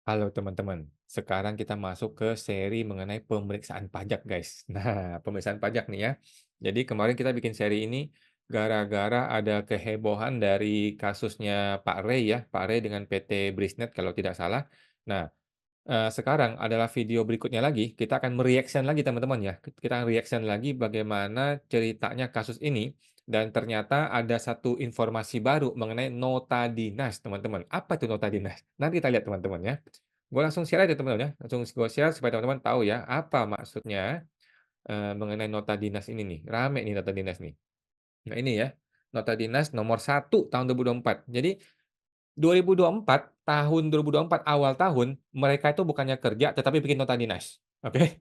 Halo teman-teman, sekarang kita masuk ke seri mengenai pemeriksaan pajak guys. Nah, pemeriksaan pajak nih ya. Jadi kemarin kita bikin seri ini gara-gara ada kehebohan dari kasusnya Pak Rey ya, Pak Rey dengan PT Brisnet kalau tidak salah. Nah, sekarang adalah video berikutnya lagi, kita akan mereaction lagi teman-teman ya. Kita reaction lagi bagaimana ceritanya kasus ini, dan ternyata ada satu informasi baru mengenai nota dinas teman-teman. Apa itu nota dinas? Nanti kita lihat teman-teman ya. Gue langsung share aja teman-teman ya, langsung gue share supaya teman-teman tahu ya, apa maksudnya, mengenai nota dinas ini nih, rame nih nota dinas nih. Nah ini ya, nota dinas nomor 1 tahun 2024. Jadi 2024, tahun 2024 awal tahun, mereka itu bukannya kerja, tetapi bikin nota dinas, oke.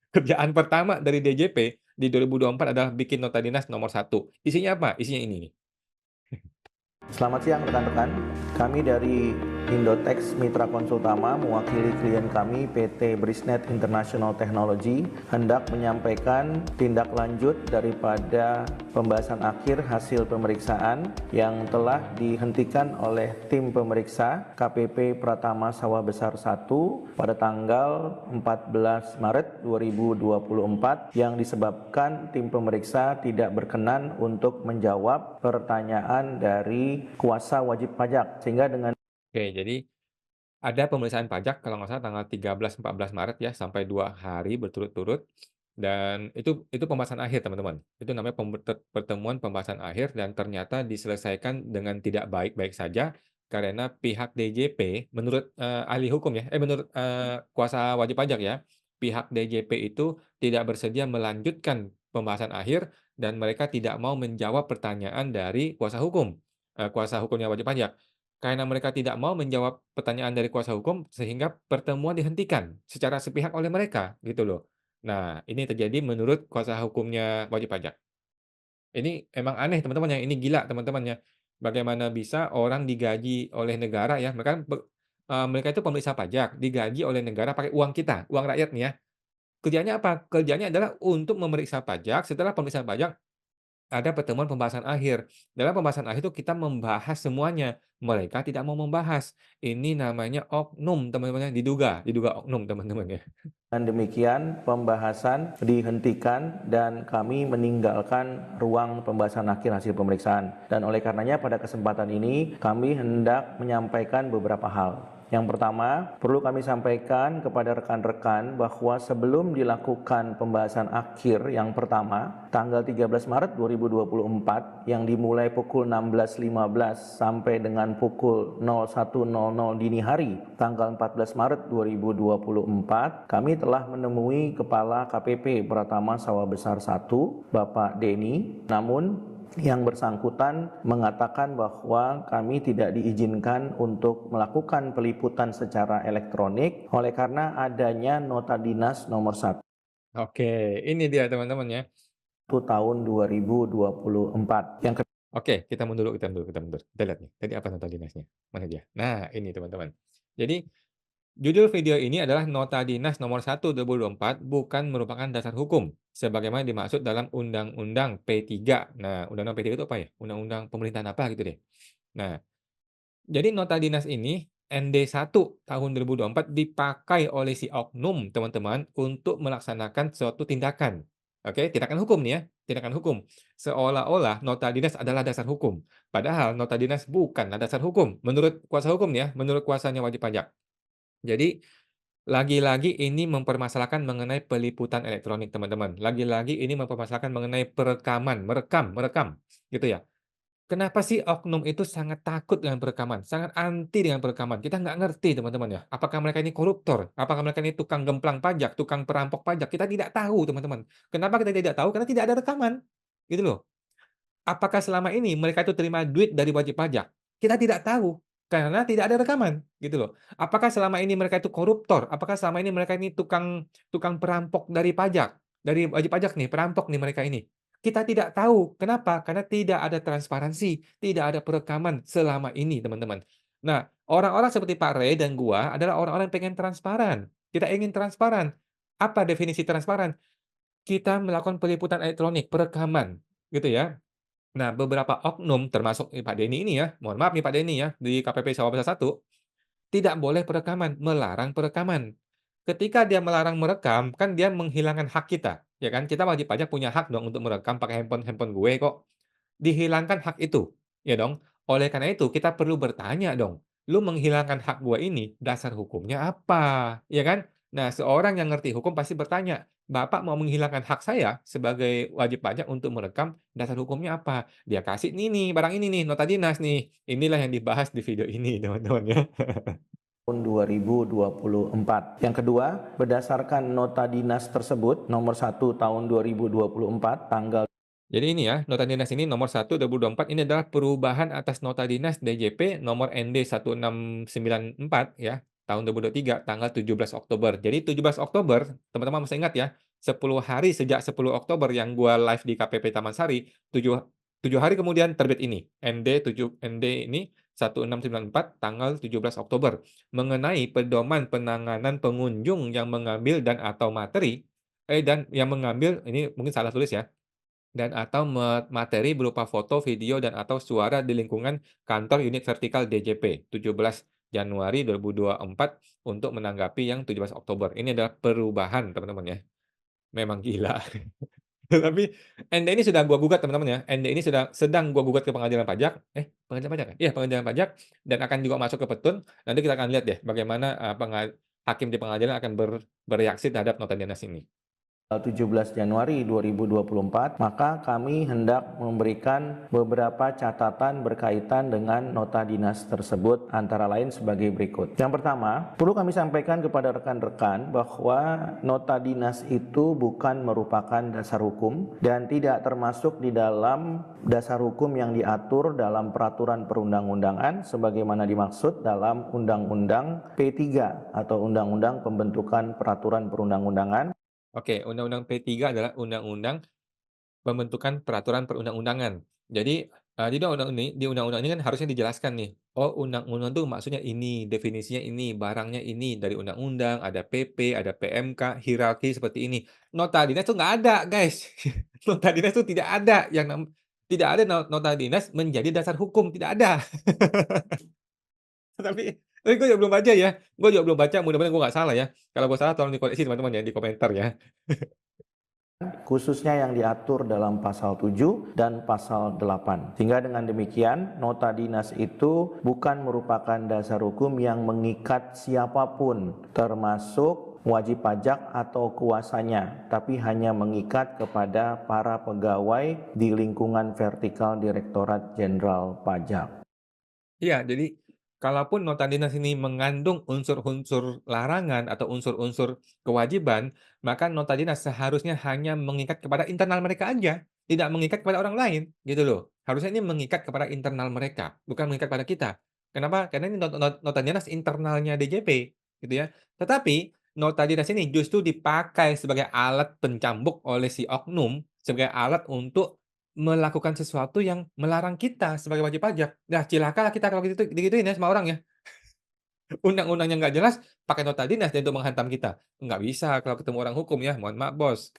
Kerjaan pertama dari DJP di 2024 adalah bikin nota dinas nomor 1. Isinya apa? Isinya ini nih. Selamat siang rekan-rekan, kami dari Indotex Mitra Konsultama mewakili klien kami PT Brisnet International Technology hendak menyampaikan tindak lanjut daripada pembahasan akhir hasil pemeriksaan yang telah dihentikan oleh tim pemeriksa KPP Pratama Sawah Besar 1 pada tanggal 14 Maret 2024 yang disebabkan tim pemeriksa tidak berkenan untuk menjawab pertanyaan dari kuasa wajib pajak, sehingga dengan Oke, jadi ada pemeriksaan pajak kalau nggak salah tanggal 13, 14 Maret ya, sampai 2 hari berturut-turut, dan itu pembahasan akhir teman-teman. Itu namanya pertemuan pembahasan akhir, dan ternyata diselesaikan dengan tidak baik-baik saja, karena pihak DJP menurut, ahli hukum ya, menurut, kuasa wajib pajak ya, pihak DJP itu tidak bersedia melanjutkan pembahasan akhir, dan mereka tidak mau menjawab pertanyaan dari kuasa hukum, kuasa hukumnya wajib pajak. Karena mereka tidak mau menjawab pertanyaan dari kuasa hukum, sehingga pertemuan dihentikan secara sepihak oleh mereka, gitu loh. Nah, ini terjadi menurut kuasa hukumnya wajib pajak. Ini emang aneh teman-teman ya, ini gila teman-teman ya. Bagaimana bisa orang digaji oleh negara ya, mereka itu pemeriksa pajak, digaji oleh negara pakai uang kita, uang rakyat nih ya. Kerjanya apa? Kerjanya adalah untuk memeriksa pajak, setelah pemeriksaan pajak ada pertemuan pembahasan akhir. Dalam pembahasan akhir itu kita membahas semuanya. Mereka tidak mau membahas. Ini namanya oknum, teman-teman ya, diduga diduga oknum, teman-teman ya. demikian pembahasan dihentikan dan kami meninggalkan ruang pembahasan akhir hasil pemeriksaan. Dan oleh karenanya pada kesempatan ini kami hendak menyampaikan beberapa hal. Yang pertama, perlu kami sampaikan kepada rekan-rekan bahwa sebelum dilakukan pembahasan akhir yang pertama, tanggal 13 Maret 2024 yang dimulai pukul 16.15 sampai dengan pukul 01.00 dini hari, tanggal 14 Maret 2024, kami telah menemui Kepala KPP Pratama Sawah Besar 1, Bapak Denny. Namun yang bersangkutan mengatakan bahwa kami tidak diizinkan untuk melakukan peliputan secara elektronik oleh karena adanya nota dinas nomor 1 Oke, ini dia teman-teman ya. tahun 2024. Oke, kita mundur dulu, kita mundur, kita mundur. Kita lihat nih, tadi apa nota dinasnya? Mana dia? Nah, ini teman-teman. Jadi judul video ini adalah Nota Dinas Nomor 1 2024 bukan merupakan dasar hukum, sebagaimana dimaksud dalam Undang-Undang P3. Nah, Undang-Undang P3 itu apa ya? Undang-Undang pemerintahan apa gitu deh. Nah, jadi nota dinas ini ND 1 tahun 2024 dipakai oleh si oknum teman-teman untuk melaksanakan suatu tindakan. Oke, tindakan hukum nih ya, tindakan hukum. Seolah-olah nota dinas adalah dasar hukum. Padahal nota dinas bukanlah dasar hukum menurut kuasa hukum ya, menurut kuasanya wajib pajak. Jadi lagi-lagi ini mempermasalahkan mengenai peliputan elektronik, teman-teman. Lagi-lagi ini mempermasalahkan mengenai perekaman, merekam merekam, gitu ya. Kenapa sih oknum itu sangat takut dengan perekaman, sangat anti dengan perekaman? Kita nggak ngerti, teman-teman ya. Apakah mereka ini koruptor? Apakah mereka ini tukang gemplang pajak, tukang perampok pajak? Kita tidak tahu, teman-teman. Kenapa kita tidak tahu? Karena tidak ada rekaman, gitu loh. Apakah selama ini mereka itu terima duit dari wajib pajak? Kita tidak tahu, karena tidak ada rekaman, gitu loh. Apakah selama ini mereka itu koruptor? Apakah selama ini mereka ini tukang tukang perampok dari pajak, dari wajib pajak nih, perampok nih mereka ini? Kita tidak tahu. Kenapa? Karena tidak ada transparansi, tidak ada perekaman selama ini, teman-teman. Nah, orang-orang seperti Pak Rey dan gua adalah orang-orang yang pengen transparan. Kita ingin transparan. Apa definisi transparan? Kita melakukan peliputan elektronik, perekaman, gitu ya. Nah, beberapa oknum termasuk Pak Denny ini ya, mohon maaf nih Pak Denny ya, di KPP Sawah Besar 1, Tidak boleh perekaman, melarang perekaman. Ketika dia melarang merekam, kan dia menghilangkan hak kita, ya kan? Kita wajib pajak punya hak dong untuk merekam pakai handphone gue kok. Dihilangkan hak itu, ya dong? Oleh karena itu kita perlu bertanya dong, "Lu menghilangkan hak gua ini, dasar hukumnya apa?" Ya kan? Nah, seorang yang ngerti hukum pasti bertanya, "Bapak mau menghilangkan hak saya sebagai wajib pajak untuk merekam, dasar hukumnya apa?" Dia kasih, "Nih, barang ini nih, nota dinas nih." Inilah yang dibahas di video ini teman-teman ya. tahun 2024. Yang kedua, berdasarkan nota dinas tersebut nomor 1 tahun 2024 tanggal Jadi ini ya, nota dinas ini nomor 1/2024 ini adalah perubahan atas nota dinas DJP nomor ND 1694 ya, tahun 2023 tanggal 17 Oktober. Jadi 17 Oktober, teman-teman masih ingat ya, 10 hari sejak 10 Oktober yang gua live di KPP Taman Sari, 7 7 hari kemudian terbit ini, ND ini 1694 tanggal 17 Oktober, mengenai pedoman penanganan pengunjung yang mengambil dan atau materi dan yang mengambil ini mungkin salah tulis ya, dan atau materi berupa foto, video, dan atau suara di lingkungan kantor unit vertikal DJP 17 Januari 2024 untuk menanggapi yang 17 Oktober. Ini adalah perubahan teman-teman ya. Memang gila. Tapi ND ini sudah gua gugat teman-teman ya. ND ini sedang gua gugat ke pengadilan pajak. Pengadilan pajak ya? Iya, pengadilan pajak dan akan juga masuk ke petun. Nanti kita akan lihat deh bagaimana hakim di pengadilan akan bereaksi terhadap nota dinas ini. 17 Januari 2024, maka kami hendak memberikan beberapa catatan berkaitan dengan nota dinas tersebut antara lain sebagai berikut. Yang pertama, perlu kami sampaikan kepada rekan-rekan bahwa nota dinas itu bukan merupakan dasar hukum dan tidak termasuk di dalam dasar hukum yang diatur dalam peraturan perundang-undangan sebagaimana dimaksud dalam Undang-Undang P3 atau Undang-Undang Pembentukan Peraturan Perundang-undangan. Oke, Undang-Undang P3 adalah undang-undang pembentukan peraturan perundang-undangan. Jadi, di undang-undang ini kan harusnya dijelaskan nih, oh undang-undang tuh maksudnya ini, definisinya ini, barangnya ini, dari undang-undang, ada PP, ada PMK, hierarki seperti ini. Nota dinas tuh nggak ada, guys. Nota dinas tuh tidak ada tidak ada nota dinas menjadi dasar hukum, tidak ada. Tapi gue juga belum baca ya, gue juga belum baca, mudah-mudahan gue nggak salah ya. Kalau gue salah tolong dikoreksi teman-teman ya, di komentar ya. Khususnya yang diatur dalam pasal 7 dan pasal 8. Sehingga dengan demikian, nota dinas itu bukan merupakan dasar hukum yang mengikat siapapun, termasuk wajib pajak atau kuasanya, tapi hanya mengikat kepada para pegawai di lingkungan vertikal Direktorat Jenderal Pajak. Iya, jadi kalaupun nota dinas ini mengandung unsur-unsur larangan atau unsur-unsur kewajiban, maka nota dinas seharusnya hanya mengikat kepada internal mereka aja, tidak mengikat kepada orang lain, gitu loh. Harusnya ini mengikat kepada internal mereka, bukan mengikat pada kita. Kenapa? Karena ini nota dinas internalnya DJP, gitu ya. Tetapi nota dinas ini justru dipakai sebagai alat pencambuk oleh si oknum, sebagai alat untuk melakukan sesuatu yang melarang kita sebagai wajib pajak. Nah, cilakalah kita kalau digituin ya sama orang ya. Undang-undangnya nggak jelas, pakai nota dinas deh untuk menghantam kita. Nggak bisa kalau ketemu orang hukum ya, mohon maaf bos.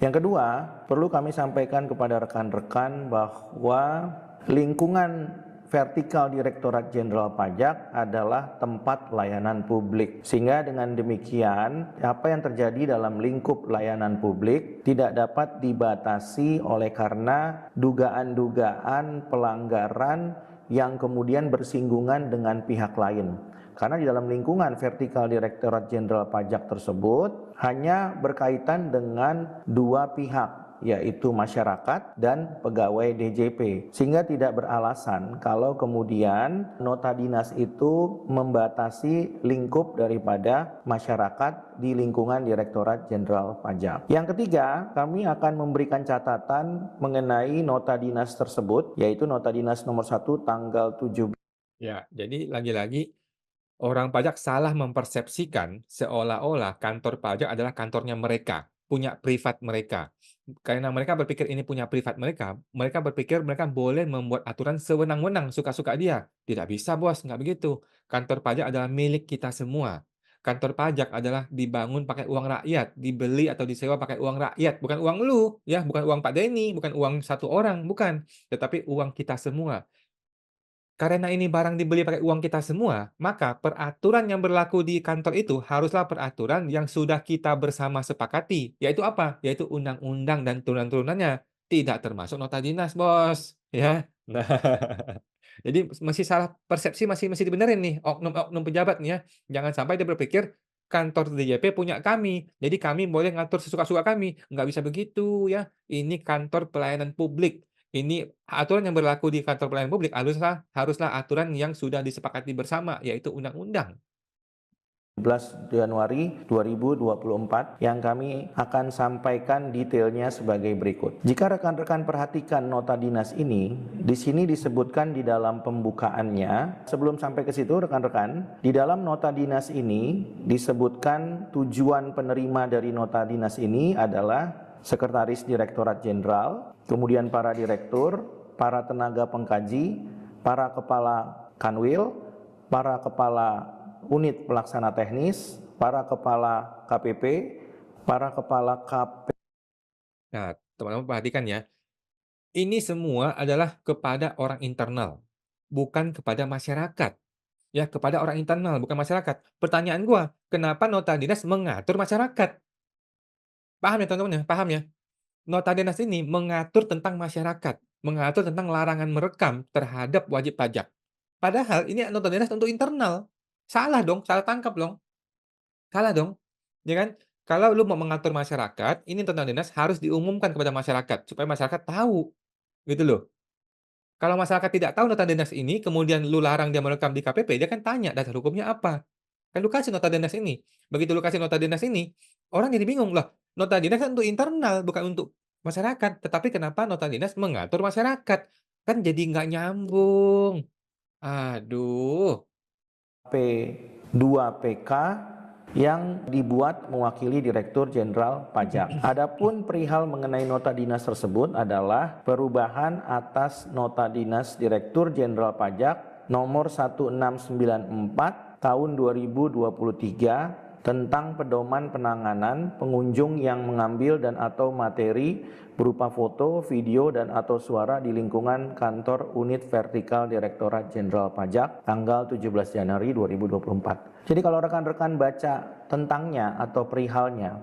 Yang kedua, perlu kami sampaikan kepada rekan-rekan bahwa lingkungan vertikal Direktorat Jenderal Pajak adalah tempat layanan publik. Sehingga dengan demikian, apa yang terjadi dalam lingkup layanan publik tidak dapat dibatasi oleh karena dugaan-dugaan pelanggaran yang kemudian bersinggungan dengan pihak lain. Karena di dalam lingkungan vertikal Direktorat Jenderal Pajak tersebut hanya berkaitan dengan dua pihak, yaitu masyarakat dan pegawai DJP. Sehingga tidak beralasan kalau kemudian nota dinas itu membatasi lingkup daripada masyarakat di lingkungan Direktorat Jenderal Pajak. Yang ketiga, kami akan memberikan catatan mengenai nota dinas tersebut, yaitu nota dinas nomor 1 tanggal 7. Ya, jadi lagi-lagi orang pajak salah mempersepsikan seolah-olah kantor pajak adalah kantornya mereka, punya privat mereka. Karena mereka berpikir ini punya privat mereka, mereka berpikir mereka boleh membuat aturan sewenang-wenang, suka-suka dia. Tidak bisa bos, nggak begitu. Kantor pajak adalah milik kita semua. Kantor pajak adalah dibangun pakai uang rakyat, dibeli atau disewa pakai uang rakyat, bukan uang lu, ya, bukan uang Pak Denny, bukan uang satu orang, bukan, tetapi uang kita semua. Karena ini barang dibeli pakai uang kita semua, maka peraturan yang berlaku di kantor itu haruslah peraturan yang sudah kita bersama sepakati. Yaitu apa? Yaitu undang-undang dan turunan-turunannya. Tidak termasuk nota dinas, Bos. Ya. Nah, jadi masih salah persepsi masih masih dibenerin nih oknum-oknum pejabat nih ya. Jangan sampai dia berpikir kantor DJP punya kami, jadi kami boleh ngatur sesuka-suka kami. Nggak bisa begitu ya. Ini kantor pelayanan publik. Ini aturan yang berlaku di kantor pelayanan publik haruslah aturan yang sudah disepakati bersama, yaitu undang-undang. 11 Januari 2024 yang kami akan sampaikan detailnya sebagai berikut. Jika rekan-rekan perhatikan nota dinas ini, di sini disebutkan di dalam pembukaannya. Sebelum sampai ke situ rekan-rekan, di dalam nota dinas ini disebutkan tujuan penerima dari nota dinas ini adalah Sekretaris Direktorat Jenderal, kemudian para direktur, para tenaga pengkaji, para kepala kanwil, para kepala unit pelaksana teknis, para kepala KPP, para kepala KP. Nah, teman-teman perhatikan ya, ini semua adalah kepada orang internal, bukan kepada masyarakat. Ya, kepada orang internal, bukan masyarakat. Pertanyaan gua, kenapa nota dinas mengatur masyarakat? Paham ya teman-teman ya? Paham ya? Nota dinas ini mengatur tentang masyarakat, mengatur tentang larangan merekam terhadap wajib pajak. Padahal ini nota dinas untuk internal. Salah dong, salah tangkap dong. Salah dong, ya kan? Kalau lu mau mengatur masyarakat, ini tentang dinas harus diumumkan kepada masyarakat, supaya masyarakat tahu, gitu loh. Kalau masyarakat tidak tahu nota dinas ini, kemudian lu larang dia merekam di KPP, dia kan tanya dasar hukumnya apa. Kan lu kasih nota dinas ini. Begitu lu kasih nota dinas ini, orang jadi bingung, "Lah, nota dinas kan untuk internal, bukan untuk masyarakat. Tetapi kenapa nota dinas mengatur masyarakat?" Kan jadi nggak nyambung. Aduh. P2PK yang dibuat mewakili Direktur Jenderal Pajak. Adapun perihal mengenai nota dinas tersebut adalah perubahan atas nota dinas Direktur Jenderal Pajak nomor 1694 tahun 2023 tentang pedoman penanganan pengunjung yang mengambil dan atau materi berupa foto, video, dan atau suara di lingkungan kantor unit vertikal Direktorat Jenderal Pajak tanggal 17 Januari 2024. Jadi kalau rekan-rekan baca tentangnya atau perihalnya,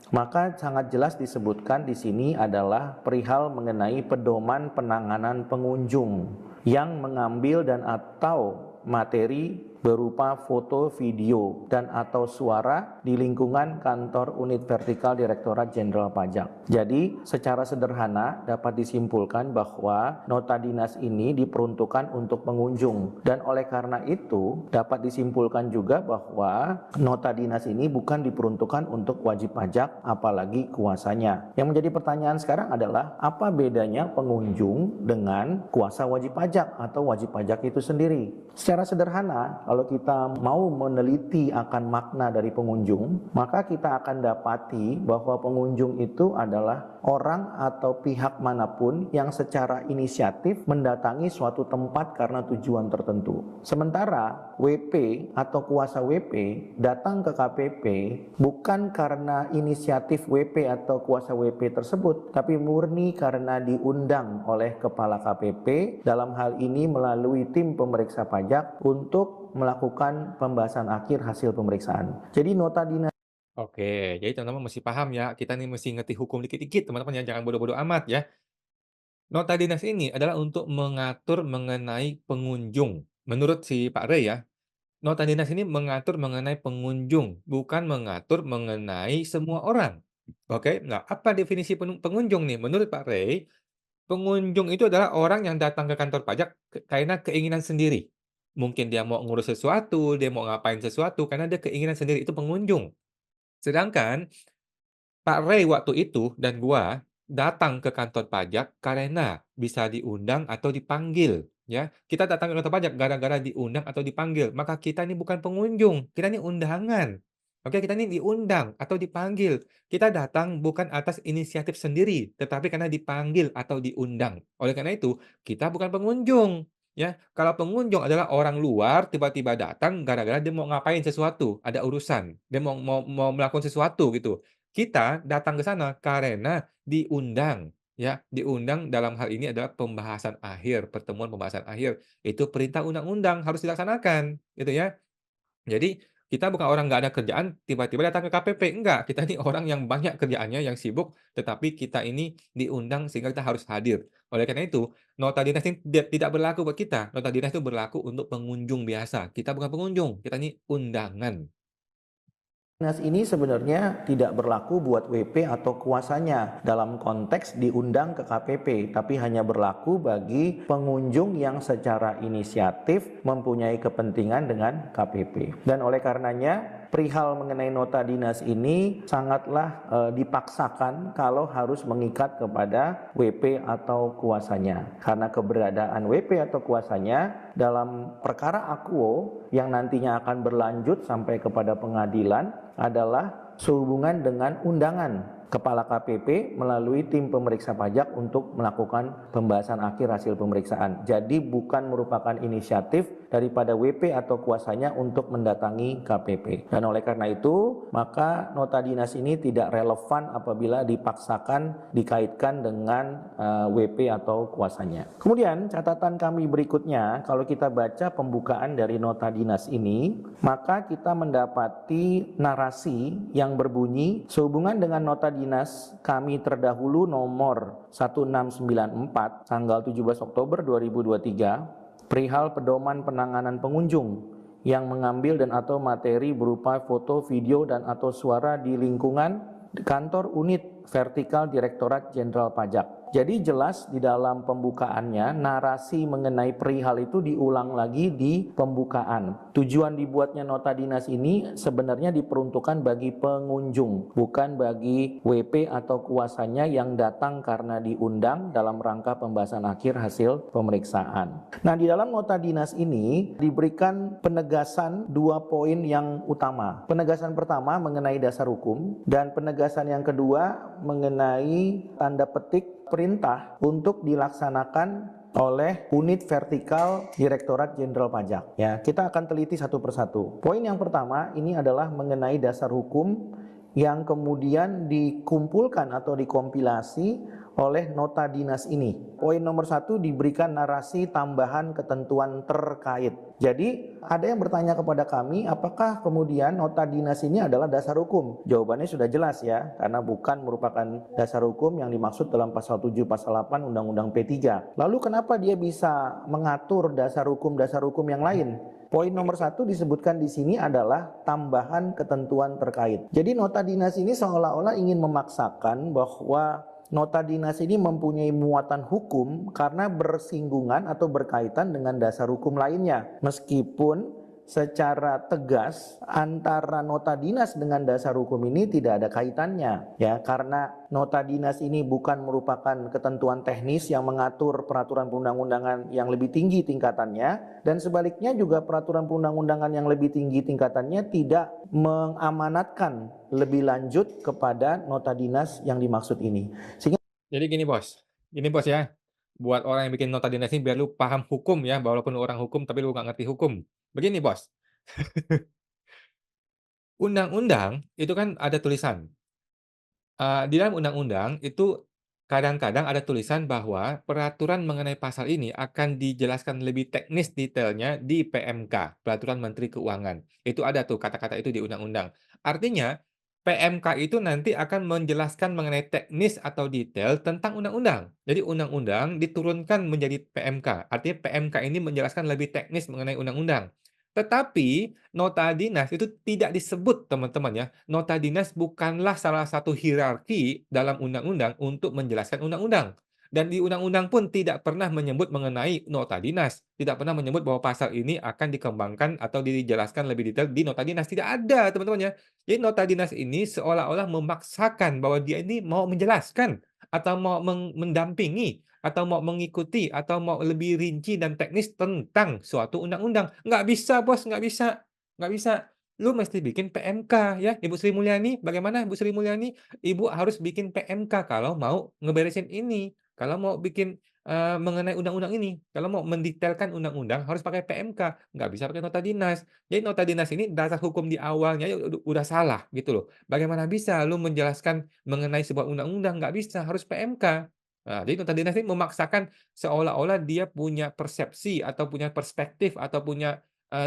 maka sangat jelas disebutkan di sini adalah perihal mengenai pedoman penanganan pengunjung yang mengambil dan atau materi berupa foto, video, dan atau suara di lingkungan kantor unit vertikal Direktorat Jenderal Pajak. Jadi, secara sederhana dapat disimpulkan bahwa nota dinas ini diperuntukkan untuk pengunjung. Dan oleh karena itu, dapat disimpulkan juga bahwa nota dinas ini bukan diperuntukkan untuk wajib pajak, apalagi kuasanya. Yang menjadi pertanyaan sekarang adalah, apa bedanya pengunjung dengan kuasa wajib pajak atau wajib pajak itu sendiri? Secara sederhana, kalau kita mau meneliti akan makna dari pengunjung, maka kita akan dapati bahwa pengunjung itu adalah orang atau pihak manapun yang secara inisiatif mendatangi suatu tempat karena tujuan tertentu. Sementara WP atau kuasa WP datang ke KPP bukan karena inisiatif WP atau kuasa WP tersebut, tapi murni karena diundang oleh kepala KPP, dalam hal ini melalui tim pemeriksa pajak untuk melakukan pembahasan akhir hasil pemeriksaan. Jadi nota dinas. Oke, jadi teman-teman mesti paham ya, kita nih mesti ngerti hukum dikit-dikit teman-teman ya, jangan bodoh-bodoh amat ya. Nota dinas ini adalah untuk mengatur mengenai pengunjung. Menurut si Pak Rey ya, nota dinas ini mengatur mengenai pengunjung, bukan mengatur mengenai semua orang. Oke, nah apa definisi pengunjung nih? Menurut Pak Rey, pengunjung itu adalah orang yang datang ke kantor pajak karena keinginan sendiri. Mungkin dia mau ngurus sesuatu, dia mau ngapain sesuatu, karena dia keinginan sendiri, itu pengunjung. Sedangkan Pak Rey waktu itu dan gua datang ke kantor pajak karena bisa diundang atau dipanggil, ya. Kita datang ke kantor pajak gara-gara diundang atau dipanggil, maka kita ini bukan pengunjung, kita ini undangan. Oke, kita ini diundang atau dipanggil. Kita datang bukan atas inisiatif sendiri, tetapi karena dipanggil atau diundang. Oleh karena itu, kita bukan pengunjung, ya. Kalau pengunjung adalah orang luar tiba-tiba datang gara-gara dia mau ngapain sesuatu, ada urusan, dia mau melakukan sesuatu gitu. Kita datang ke sana karena diundang. ya. Diundang dalam hal ini adalah pembahasan akhir, pertemuan pembahasan akhir. Itu perintah undang-undang, harus dilaksanakan, gitu ya. Jadi, kita bukan orang nggak ada kerjaan, tiba-tiba datang ke KPP, enggak. Kita ini orang yang banyak kerjaannya, yang sibuk, tetapi kita ini diundang sehingga kita harus hadir. Oleh karena itu, nota dinas ini tidak berlaku buat kita. Nota dinas itu berlaku untuk pengunjung biasa. Kita bukan pengunjung, kita ini undangan. Dinas ini sebenarnya tidak berlaku buat WP atau kuasanya dalam konteks diundang ke KPP, tapi hanya berlaku bagi pengunjung yang secara inisiatif mempunyai kepentingan dengan KPP. Dan oleh karenanya, perihal mengenai nota dinas ini sangatlah dipaksakan kalau harus mengikat kepada WP atau kuasanya. Karena keberadaan WP atau kuasanya dalam perkara akuo yang nantinya akan berlanjut sampai kepada pengadilan adalah sehubungan dengan undangan Kepala KPP melalui tim pemeriksa pajak untuk melakukan pembahasan akhir hasil pemeriksaan. Jadi bukan merupakan inisiatif daripada WP atau kuasanya untuk mendatangi KPP. Dan oleh karena itu, maka nota dinas ini tidak relevan apabila dipaksakan dikaitkan dengan WP atau kuasanya. Kemudian catatan kami berikutnya, kalau kita baca pembukaan dari nota dinas ini, maka kita mendapati narasi yang berbunyi sehubungan dengan nota dinas kami terdahulu nomor 1694 tanggal 17 Oktober 2023 perihal pedoman penanganan pengunjung yang mengambil dan atau materi berupa foto, video dan atau suara di lingkungan kantor unit vertikal Direktorat Jenderal Pajak. Jadi jelas di dalam pembukaannya narasi mengenai perihal itu diulang lagi di pembukaan. Tujuan dibuatnya nota dinas ini sebenarnya diperuntukkan bagi pengunjung, bukan bagi WP atau kuasanya yang datang karena diundang dalam rangka pembahasan akhir hasil pemeriksaan. Nah, di dalam nota dinas ini diberikan penegasan 2 poin yang utama. Penegasan pertama mengenai dasar hukum dan penegasan yang kedua mengenai tanda petik perintah untuk dilaksanakan oleh unit vertikal Direktorat Jenderal Pajak. Ya, kita akan teliti satu persatu. Poin yang pertama ini adalah mengenai dasar hukum yang kemudian dikumpulkan atau dikompilasi oleh nota dinas ini. Poin nomor 1 diberikan narasi tambahan ketentuan terkait. Jadi ada yang bertanya kepada kami, apakah kemudian nota dinas ini adalah dasar hukum? Jawabannya sudah jelas ya, karena bukan merupakan dasar hukum yang dimaksud dalam pasal 7, pasal 8 Undang-Undang P3. Lalu kenapa dia bisa mengatur dasar hukum yang lain? Poin nomor 1 disebutkan di sini adalah tambahan ketentuan terkait. Jadi nota dinas ini seolah-olah ingin memaksakan bahwa nota dinas ini mempunyai muatan hukum karena bersinggungan atau berkaitan dengan dasar hukum lainnya. Meskipun secara tegas antara nota dinas dengan dasar hukum ini tidak ada kaitannya ya, karena nota dinas ini bukan merupakan ketentuan teknis yang mengatur peraturan perundang-undangan yang lebih tinggi tingkatannya, dan sebaliknya juga peraturan perundang-undangan yang lebih tinggi tingkatannya tidak mengamanatkan lebih lanjut kepada nota dinas yang dimaksud ini. Sehingga Jadi gini Bos ya, buat orang yang bikin nota dinas ini biar lu paham hukum ya, walaupun lu orang hukum tapi lu nggak ngerti hukum. Begini Bos, undang-undang itu kan ada tulisan, di dalam undang-undang itu kadang-kadang ada tulisan bahwa peraturan mengenai pasal ini akan dijelaskan lebih teknis detailnya di PMK, Peraturan Menteri Keuangan. Itu ada tuh kata-kata itu di undang-undang. Artinya, PMK itu nanti akan menjelaskan mengenai teknis atau detail tentang undang-undang. Jadi undang-undang diturunkan menjadi PMK. Artinya PMK ini menjelaskan lebih teknis mengenai undang-undang. Tetapi nota dinas itu tidak disebut teman-teman ya. Nota dinas bukanlah salah satu hierarki dalam undang-undang untuk menjelaskan undang-undang. Dan di undang-undang pun tidak pernah menyebut mengenai nota dinas. Tidak pernah menyebut bahwa pasal ini akan dikembangkan atau dijelaskan lebih detail di nota dinas. Tidak ada teman-teman ya. Jadi nota dinas ini seolah-olah memaksakan bahwa dia ini mau menjelaskan atau mau mendampingi atau mau mengikuti atau mau lebih rinci dan teknis tentang suatu undang-undang. Nggak bisa Bos, nggak bisa. Nggak bisa. Lu mesti bikin PMK ya, Ibu Sri Mulyani. Bagaimana Ibu Sri Mulyani? Ibu harus bikin PMK kalau mau ngeberesin ini. Kalau mau bikin, mengenai undang-undang ini. Kalau mau mendetailkan undang-undang harus pakai PMK, nggak bisa pakai nota dinas. Jadi nota dinas ini dasar hukum di awalnya ya udah salah gitu loh. Bagaimana bisa lu menjelaskan mengenai sebuah undang-undang? Nggak bisa, harus PMK. Nah, jadi nota dinas ini memaksakan seolah-olah dia punya persepsi atau punya perspektif atau punya,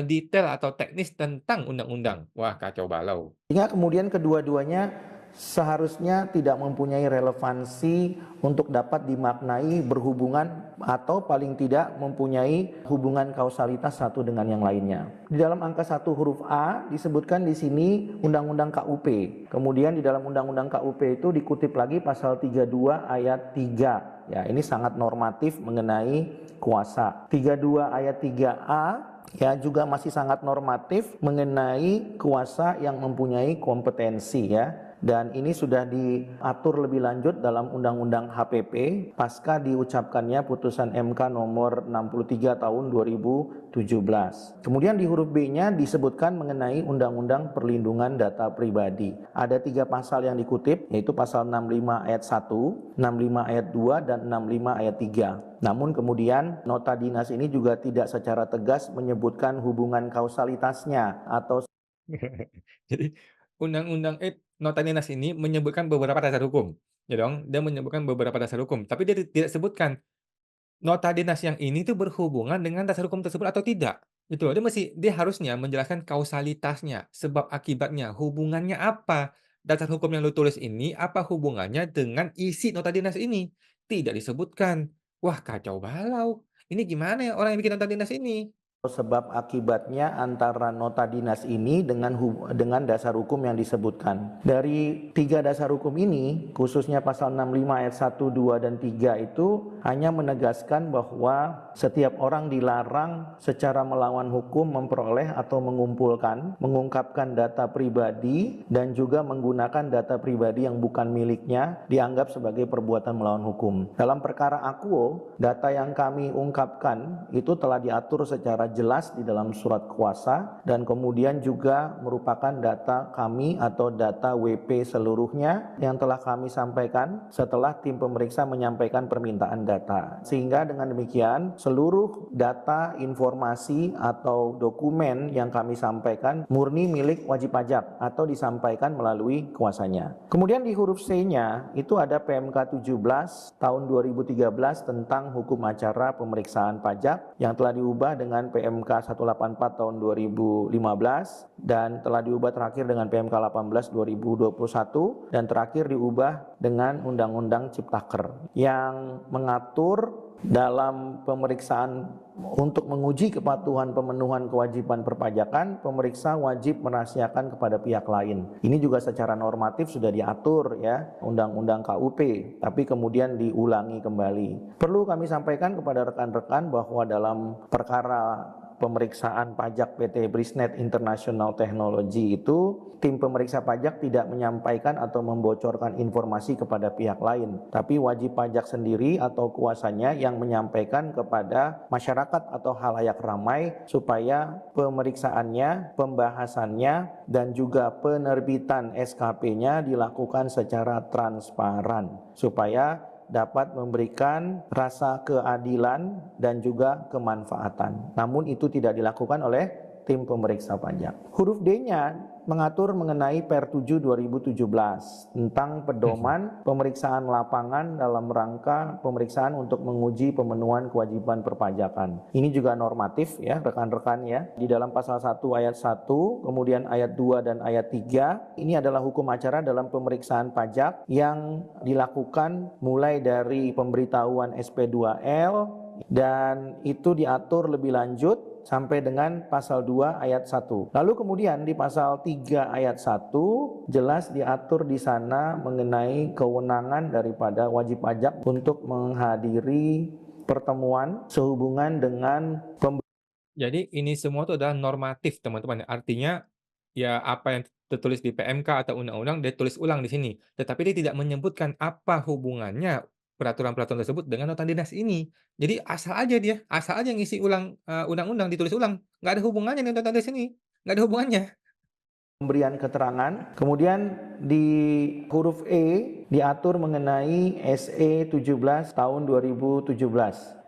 detail atau teknis tentang undang-undang. Wah, kacau balau. Sehingga kemudian kedua-duanya seharusnya tidak mempunyai relevansi untuk dapat dimaknai berhubungan atau paling tidak mempunyai hubungan kausalitas satu dengan yang lainnya. Di dalam angka 1 huruf A disebutkan di sini Undang-Undang KUP. Kemudian di dalam Undang-Undang KUP itu dikutip lagi pasal 32 ayat 3. Ya, ini sangat normatif mengenai kuasa. 32 ayat 3A ya juga masih sangat normatif mengenai kuasa yang mempunyai kompetensi ya. Dan ini sudah diatur lebih lanjut dalam Undang-Undang HPP pasca diucapkannya putusan MK nomor 63 tahun 2017. Kemudian di huruf B-nya disebutkan mengenai Undang-Undang Perlindungan Data Pribadi. Ada 3 pasal yang dikutip, yaitu pasal 65 ayat 1, 65 ayat 2, dan 65 ayat 3. Namun kemudian nota dinas ini juga tidak secara tegas menyebutkan hubungan kausalitasnya atau Jadi, nota dinas ini menyebutkan beberapa dasar hukum, ya dong? Dia menyebutkan beberapa dasar hukum, tapi dia tidak sebutkan nota dinas yang ini tuh berhubungan dengan dasar hukum tersebut atau tidak, gitu loh. Dia harusnya menjelaskan kausalitasnya, sebab akibatnya, hubungannya apa? Dasar hukum yang lu tulis ini, apa hubungannya dengan isi nota dinas ini? Tidak disebutkan. Wah, kacau balau. Ini gimana ya orang yang bikin nota dinas ini? sebab akibatnya antara nota dinas ini dengan dasar hukum yang disebutkan. Dari 3 dasar hukum ini, khususnya pasal 65 ayat 1, 2, dan 3 itu hanya menegaskan bahwa setiap orang dilarang secara melawan hukum memperoleh atau mengumpulkan, mengungkapkan data pribadi, dan juga menggunakan data pribadi yang bukan miliknya dianggap sebagai perbuatan melawan hukum. Dalam perkara akuo, data yang kami ungkapkan itu telah diatur secara jelas di dalam surat kuasa dan kemudian juga merupakan data kami atau data WP seluruhnya yang telah kami sampaikan setelah tim pemeriksa menyampaikan permintaan data. Sehingga dengan demikian seluruh data, informasi atau dokumen yang kami sampaikan murni milik wajib pajak atau disampaikan melalui kuasanya. Kemudian di huruf C-nya itu ada PMK 17 tahun 2013 tentang hukum acara pemeriksaan pajak yang telah diubah dengan PMK 184 tahun 2015 dan telah diubah terakhir dengan PMK 18 2021 dan terakhir diubah dengan Undang-Undang Ciptaker yang mengatur dalam pemeriksaan untuk menguji kepatuhan pemenuhan kewajiban perpajakan, pemeriksa wajib merahasiakan kepada pihak lain. Ini juga secara normatif sudah diatur ya, Undang-Undang KUP, tapi kemudian diulangi kembali. Perlu kami sampaikan kepada rekan-rekan bahwa dalam perkara pemeriksaan pajak PT Brisnet International Technology itu tim pemeriksa pajak tidak menyampaikan atau membocorkan informasi kepada pihak lain, tapi wajib pajak sendiri atau kuasanya yang menyampaikan kepada masyarakat atau halayak ramai supaya pemeriksaannya, pembahasannya, dan juga penerbitan SKP-nya dilakukan secara transparan supaya dapat memberikan rasa keadilan dan juga kemanfaatan. Namun itu tidak dilakukan oleh tim pemeriksa pajak. Huruf D-nya mengatur mengenai Per 7 2017 tentang pedoman pemeriksaan lapangan dalam rangka pemeriksaan untuk menguji pemenuhan kewajiban perpajakan. Ini juga normatif ya rekan-rekan ya. Di dalam pasal 1 ayat 1, kemudian ayat 2 dan ayat 3, ini adalah hukum acara dalam pemeriksaan pajak yang dilakukan mulai dari pemberitahuan SP2L dan itu diatur lebih lanjut sampai dengan pasal 2 ayat 1. Lalu kemudian di pasal 3 ayat 1 jelas diatur di sana mengenai kewenangan daripada wajib pajak untuk menghadiri pertemuan sehubungan dengan Jadi ini semua itu adalah normatif, teman-teman. Artinya, ya apa yang tertulis di PMK atau undang-undang dia tulis ulang di sini. Tetapi dia tidak menyebutkan apa hubungannya peraturan-peraturan tersebut dengan nota dinas ini. Jadi asal aja ngisi ulang, undang-undang, ditulis ulang. Nggak ada hubungannya dengan nota dinas ini, nggak ada hubungannya. pemberian keterangan. Kemudian di huruf E diatur mengenai SE 17 tahun 2017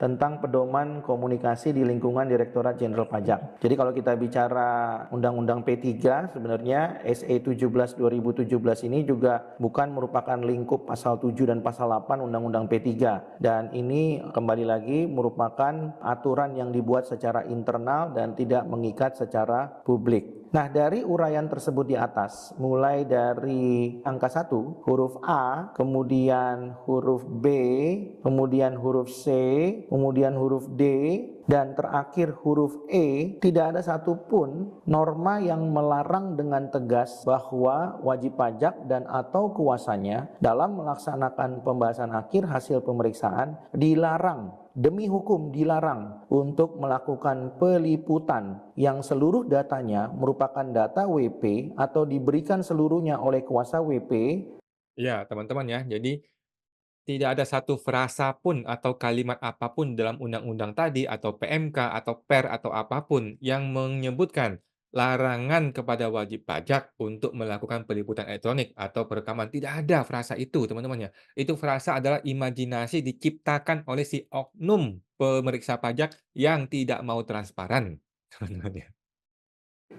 tentang pedoman komunikasi di lingkungan Direktorat Jenderal Pajak. Jadi kalau kita bicara Undang-Undang P3, sebenarnya SE 17 2017 ini juga bukan merupakan lingkup pasal 7 dan pasal 8 Undang-Undang P3. Dan ini kembali lagi merupakan aturan yang dibuat secara internal dan tidak mengikat secara publik. Nah, dari uraian tersebut di atas, mulai dari angka 1, huruf A, kemudian huruf B, kemudian huruf C, kemudian huruf D, dan terakhir huruf E, tidak ada satupun norma yang melarang dengan tegas bahwa wajib pajak dan atau kuasanya dalam melaksanakan pembahasan akhir hasil pemeriksaan dilarang, demi hukum dilarang untuk melakukan peliputan yang seluruh datanya merupakan data WP atau diberikan seluruhnya oleh kuasa WP. Ya, teman-teman ya. Jadi tidak ada satu frasa pun atau kalimat apapun dalam undang-undang tadi atau PMK atau Per atau apapun yang menyebutkan larangan kepada wajib pajak untuk melakukan peliputan elektronik atau perekaman. Tidak ada frasa itu, teman-teman ya. Itu frasa adalah imajinasi diciptakan oleh si oknum pemeriksa pajak yang tidak mau transparan, teman-teman ya.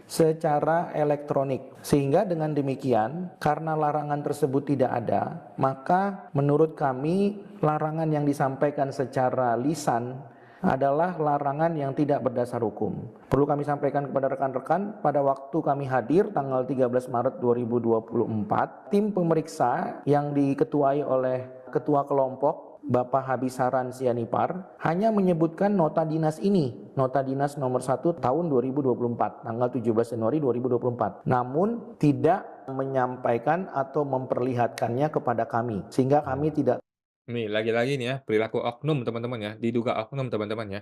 Secara elektronik. Sehingga dengan demikian, karena larangan tersebut tidak ada, maka menurut kami larangan yang disampaikan secara lisan adalah larangan yang tidak berdasar hukum. Perlu kami sampaikan kepada rekan-rekan, pada waktu kami hadir tanggal 13 Maret 2024, tim pemeriksa yang diketuai oleh Ketua Kelompok Bapak Habisaran Sianipar hanya menyebutkan nota dinas ini, nota dinas nomor 1 tahun 2024, tanggal 17 Januari 2024. Namun tidak menyampaikan atau memperlihatkannya kepada kami, sehingga kami tidak. Nih, lagi-lagi nih ya, perilaku oknum teman-teman ya, diduga oknum teman-teman ya.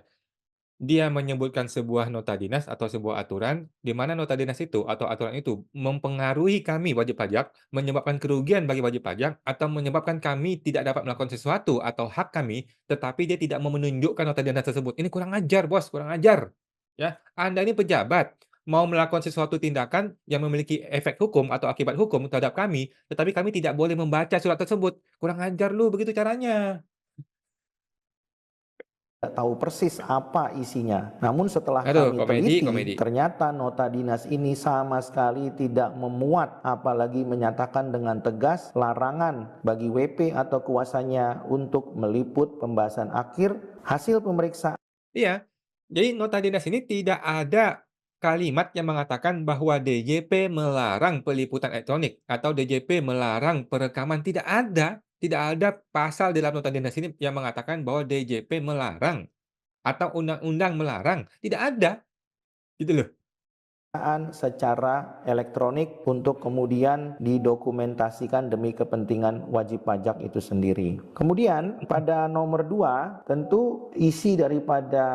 Dia menyebutkan sebuah nota dinas atau sebuah aturan, di mana nota dinas itu atau aturan itu mempengaruhi kami wajib pajak, menyebabkan kerugian bagi wajib pajak, atau menyebabkan kami tidak dapat melakukan sesuatu atau hak kami, tetapi dia tidak mau menunjukkan nota dinas tersebut. Ini kurang ajar, Bos, kurang ajar. Ya, Anda ini pejabat, mau melakukan sesuatu tindakan yang memiliki efek hukum atau akibat hukum terhadap kami, tetapi kami tidak boleh membaca surat tersebut. Kurang ajar lu, begitu caranya. Tidak tahu persis apa isinya. Namun setelah Aduh, kami komedi, teliti, komedi. ternyata nota dinas ini sama sekali tidak memuat, apalagi menyatakan dengan tegas larangan bagi WP atau kuasanya untuk meliput pembahasan akhir hasil pemeriksaan. Iya, jadi nota dinas ini tidak ada kalimat yang mengatakan bahwa DJP melarang peliputan elektronik atau DJP melarang perekaman, tidak ada. Tidak ada pasal dalam nota dinas ini yang mengatakan bahwa DJP melarang atau undang-undang melarang, tidak ada, gitu loh. Secara elektronik untuk kemudian didokumentasikan demi kepentingan wajib pajak itu sendiri. Kemudian pada nomor 2, tentu isi daripada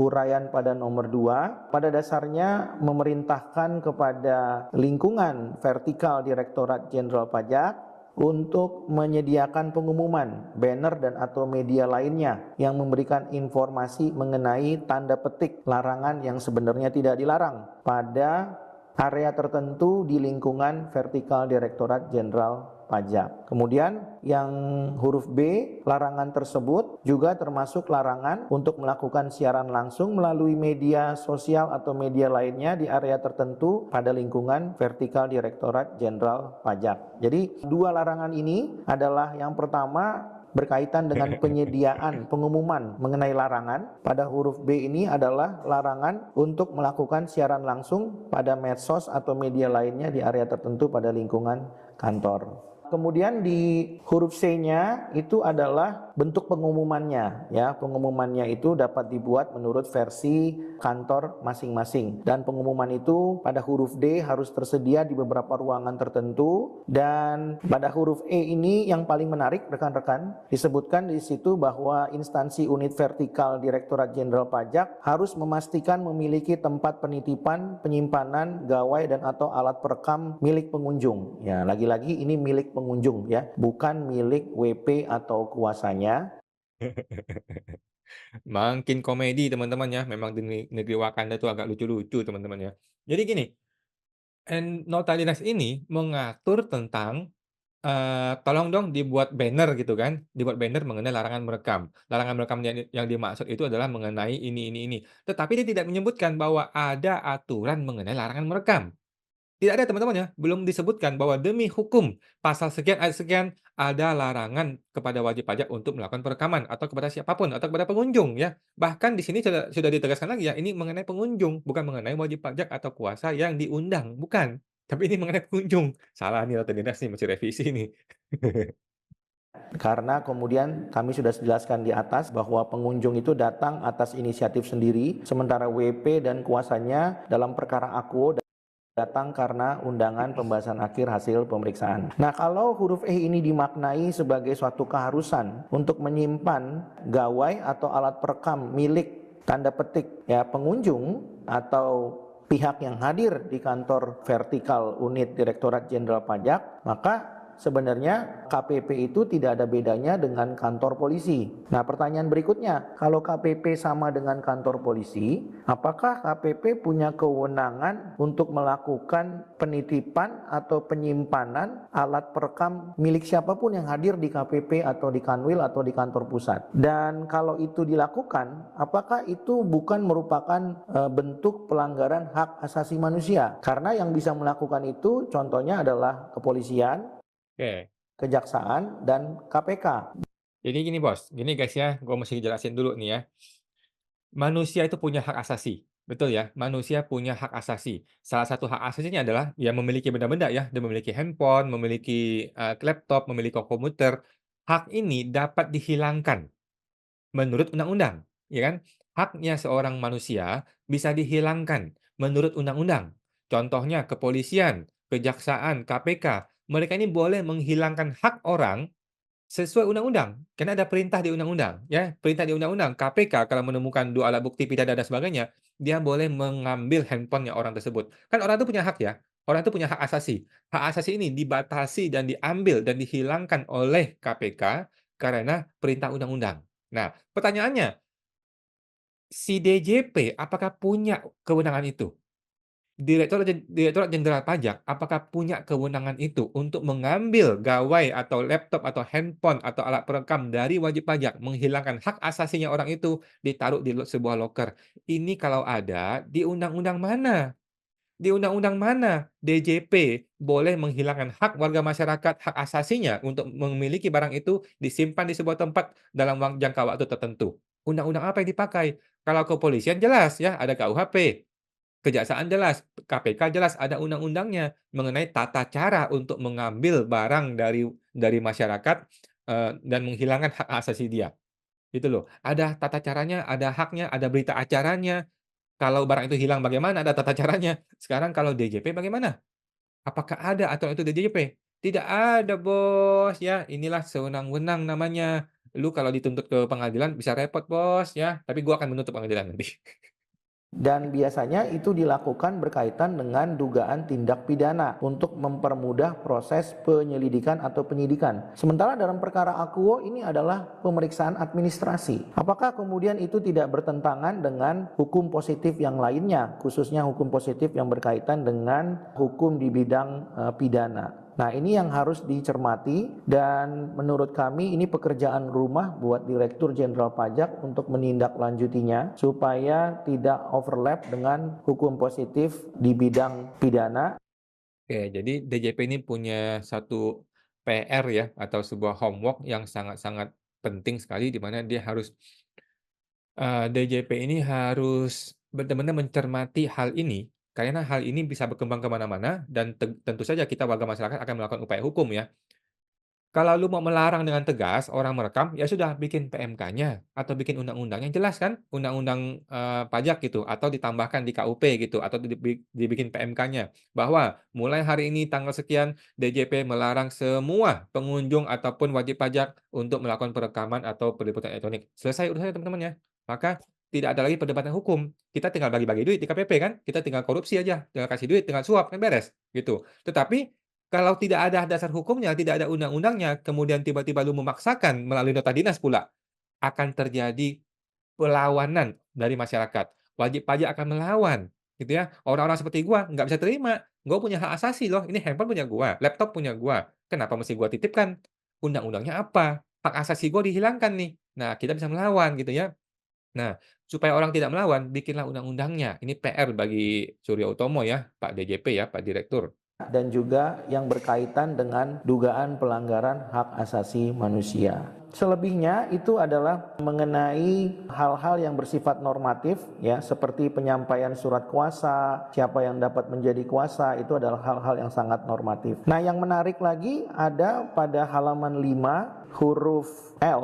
uraian pada nomor 2 pada dasarnya memerintahkan kepada lingkungan vertikal Direktorat Jenderal Pajak untuk menyediakan pengumuman, banner dan atau media lainnya yang memberikan informasi mengenai tanda petik larangan yang sebenarnya tidak dilarang pada area tertentu di lingkungan vertikal Direktorat Jenderal Pajak. Kemudian yang huruf B, larangan tersebut juga termasuk larangan untuk melakukan siaran langsung melalui media sosial atau media lainnya di area tertentu pada lingkungan vertikal Direktorat Jenderal Pajak. Jadi dua larangan ini adalah yang pertama berkaitan dengan penyediaan pengumuman mengenai larangan. Pada huruf B ini adalah larangan untuk melakukan siaran langsung pada medsos atau media lainnya di area tertentu pada lingkungan kantor. Kemudian di huruf C-nya itu adalah bentuk pengumumannya, ya. Pengumumannya itu dapat dibuat menurut versi kantor masing-masing, dan pengumuman itu pada huruf D harus tersedia di beberapa ruangan tertentu. Dan pada huruf E ini yang paling menarik rekan-rekan, disebutkan di situ bahwa instansi unit vertikal Direktorat Jenderal Pajak harus memastikan memiliki tempat penitipan, penyimpanan, gawai dan atau alat perekam milik pengunjung. Ya, lagi-lagi ini milik pengunjung ya, bukan milik WP atau kuasanya. Makin komedi teman-teman ya, memang di negeri Wakanda itu agak lucu-lucu teman-teman ya. Jadi gini, Nota dinas ini mengatur tentang, tolong dong dibuat banner gitu kan, dibuat banner mengenai larangan merekam. Larangan merekam yang dimaksud itu adalah mengenai ini. Tetapi dia tidak menyebutkan bahwa ada aturan mengenai larangan merekam. Tidak ada teman-teman ya, belum disebutkan bahwa demi hukum pasal sekian ayat sekian ada larangan kepada wajib pajak untuk melakukan perekaman atau kepada siapapun atau kepada pengunjung ya. Bahkan di sini sudah ditegaskan lagi ya, ini mengenai pengunjung, bukan mengenai wajib pajak atau kuasa yang diundang, bukan. Tapi ini mengenai pengunjung. Salah nih Nota Dinas nih, mesti revisi nih. Karena kemudian kami sudah jelaskan di atas bahwa pengunjung itu datang atas inisiatif sendiri, sementara WP dan kuasanya dalam perkara akuo datang karena undangan pembahasan akhir hasil pemeriksaan. Nah, kalau huruf E ini dimaknai sebagai suatu keharusan untuk menyimpan gawai atau alat perekam milik tanda petik ya pengunjung atau pihak yang hadir di kantor vertikal unit Direktorat Jenderal Pajak, maka sebenarnya KPP itu tidak ada bedanya dengan kantor polisi. Nah, pertanyaan berikutnya, kalau KPP sama dengan kantor polisi, apakah KPP punya kewenangan untuk melakukan penitipan atau penyimpanan alat perekam milik siapapun yang hadir di KPP atau di Kanwil atau di kantor pusat? Dan kalau itu dilakukan, apakah itu bukan merupakan bentuk pelanggaran hak asasi manusia? Karena yang bisa melakukan itu contohnya adalah kepolisian, Oke, kejaksaan, dan KPK. jadi gini Bos, gini guys ya, gue mesti jelasin dulu nih ya. Manusia itu punya hak asasi, betul ya? Manusia punya hak asasi. Salah satu hak asasinya adalah ya memiliki benda-benda ya, dia memiliki handphone, memiliki, laptop, memiliki komputer. Hak ini dapat dihilangkan menurut undang-undang, ya kan? Haknya seorang manusia bisa dihilangkan menurut undang-undang. Contohnya kepolisian, kejaksaan, KPK, mereka ini boleh menghilangkan hak orang sesuai undang-undang, karena ada perintah di undang-undang, ya. Perintah di undang-undang, KPK kalau menemukan 2 alat bukti pidana dan sebagainya, dia boleh mengambil handphonenya orang tersebut. Kan orang itu punya hak ya, orang itu punya hak asasi. Hak asasi ini dibatasi dan diambil dan dihilangkan oleh KPK karena perintah undang-undang. Nah, pertanyaannya, si DJP apakah punya kewenangan itu? Direktorat Jenderal Pajak, apakah punya kewenangan itu untuk mengambil gawai atau laptop atau handphone atau alat perekam dari wajib pajak, menghilangkan hak asasinya orang itu, ditaruh di sebuah loker. Ini kalau ada di undang-undang mana? Di undang-undang mana DJP boleh menghilangkan hak warga masyarakat, hak asasinya untuk memiliki barang itu disimpan di sebuah tempat dalam jangka waktu tertentu. Undang-undang apa yang dipakai? Kalau kepolisian jelas ya, ada KUHP. Kejaksaan jelas, KPK jelas ada undang-undangnya mengenai tata cara untuk mengambil barang dari masyarakat, dan menghilangkan hak asasi dia, gitu loh. Ada tata caranya, ada haknya, ada berita acaranya. Kalau barang itu hilang bagaimana, ada tata caranya. Sekarang kalau DJP bagaimana? Apakah ada aturan itu DJP? Tidak ada, Bos, ya. Inilah sewenang-wenang namanya. Lu kalau dituntut ke pengadilan bisa repot, Bos, ya. Tapi gua akan menuntut pengadilan nanti. Dan biasanya itu dilakukan berkaitan dengan dugaan tindak pidana untuk mempermudah proses penyelidikan atau penyidikan. Sementara dalam perkara akuo ini adalah pemeriksaan administrasi. Apakah kemudian itu tidak bertentangan dengan hukum positif yang lainnya, khususnya hukum positif yang berkaitan dengan hukum di bidang pidana? Nah, ini yang harus dicermati dan menurut kami ini pekerjaan rumah buat Direktur Jenderal Pajak untuk menindaklanjutinya supaya tidak overlap dengan hukum positif di bidang pidana. Oke, jadi DJP ini punya satu PR ya, atau sebuah homework yang sangat-sangat penting sekali, di mana dia harus DJP ini harus benar-benar mencermati hal ini, karena hal ini bisa berkembang ke mana-mana dan tentu saja kita warga masyarakat akan melakukan upaya hukum ya. Kalau lu mau melarang dengan tegas orang merekam, ya sudah bikin PMK-nya atau bikin undang-undang yang jelas kan, undang-undang, pajak gitu atau ditambahkan di KUP gitu atau dibikin PMK-nya bahwa mulai hari ini tanggal sekian DJP melarang semua pengunjung ataupun wajib pajak untuk melakukan perekaman atau peliputan elektronik. Selesai urusannya teman-teman ya. Maka tidak ada lagi perdebatan hukum. Kita tinggal bagi-bagi duit di KPP kan, kita tinggal korupsi aja, tinggal kasih duit, tinggal suap, kan beres, gitu. Tetapi kalau tidak ada dasar hukumnya, tidak ada undang-undangnya, kemudian tiba-tiba lu memaksakan melalui nota dinas pula, akan terjadi perlawanan dari masyarakat. Wajib pajak akan melawan. gitu ya. Orang-orang seperti gua nggak bisa terima. Gua punya hak asasi loh, ini handphone punya gua, laptop punya gua, kenapa mesti gua titipkan? Undang-undangnya apa? Hak asasi gua dihilangkan nih. Nah, kita bisa melawan gitu ya. Nah, supaya orang tidak melawan, bikinlah undang-undangnya. Ini PR bagi Surya Utomo ya, Pak DJP ya, Pak Direktur. dan juga yang berkaitan dengan dugaan pelanggaran hak asasi manusia. Selebihnya itu adalah mengenai hal-hal yang bersifat normatif ya, seperti penyampaian surat kuasa, siapa yang dapat menjadi kuasa, itu adalah hal-hal yang sangat normatif. Nah, yang menarik lagi ada pada halaman 5 huruf L,